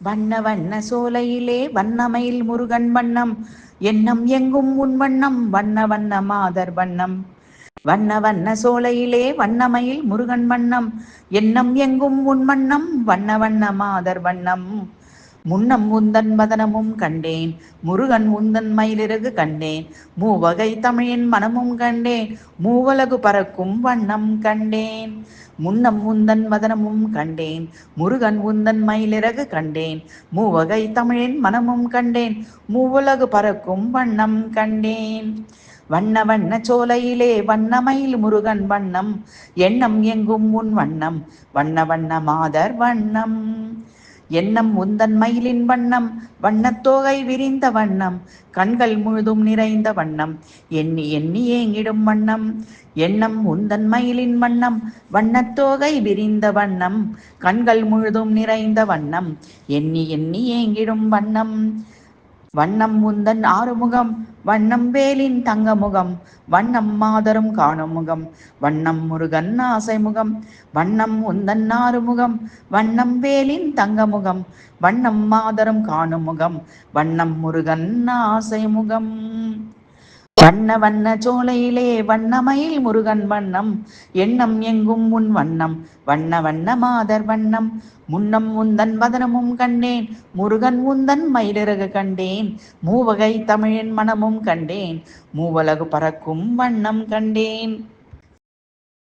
வண்ண வண்ண சோலையிலே வண்ணமயில் முருகன் வண்ணம், எண்ணம் எங்கும் உன் வண்ணம், வண்ண வண்ண மாதர் வண்ணம். வண்ண வண்ண சோலையிலே வண்ணமயில் முருகன் வண்ணம், எண்ணம் எங்கும் உன் வண்ணம், வண்ண வண்ண மாதர் வண்ணம். முன்னம் உந்தன் வதனமும் கண்டேன், முருகன் உந்தன் மயிலிறகு கண்டேன், மூவகை தமிழின் மனமும் கண்டேன், மூவலகு பறக்கும் வண்ணம் கண்டேன். முன்னம் உந்தன் வதனமும் கண்டேன், முருகன் உந்தன் மயிலிறகு கண்டேன், மூவகை தமிழின் மனமும் கண்டேன், மூவுலகு பறக்கும் வண்ணம் கண்டேன். வண்ண வண்ண சோலையிலே வண்ணமயில் முருகன் வண்ணம், எண்ணம் எங்கும் உன் வண்ணம், வண்ண வண்ண மாதர் வண்ணம். எண்ணம் உந்தன் மயிலின் வண்ணம், வண்ணத்தோகை விரிந்த வண்ணம், கண்கள் முழுதும் நிறைந்த வண்ணம், எண்ணி எண்ணி ஏங்கிடும் வண்ணம். எண்ணம் உந்தன் மயிலின் வண்ணம், வண்ணத்தோகை விரிந்த வண்ணம், கண்கள் முழுதும் நிறைந்த வண்ணம், எண்ணி எண்ணி ஏங்கிடும் வண்ணம். வண்ணம் உந்தன் ஆறுமுகம், வண்ணம் வேலின் தங்கமுகம், வண்ணம் மாதரும் காணும் முகம், வண்ணம் முருகன் ஆசைமுகம். வண்ணம் உந்தன் ஆறுமுகம், வண்ணம் வேலின் தங்கமுகம், வண்ணம் மாதரும் காணும் முகம், வண்ணம் முருகன் ஆசைமுகம். வண்ண வண்ண சோலையிலே வண்ணமயில் முருகன் வண்ணம், எண்ணம் எங்கும் உன் வண்ணம், வண்ண வண்ண மாதர் வண்ணம். முன்னம் உந்தன் வதனமும் கண்டேன், முருகன் உந்தன் மயிலிறகு கண்டேன், மூவகை தமிழின் மனமும் கண்டேன், மூவலகு பறக்கும் வண்ணம் கண்டேன்.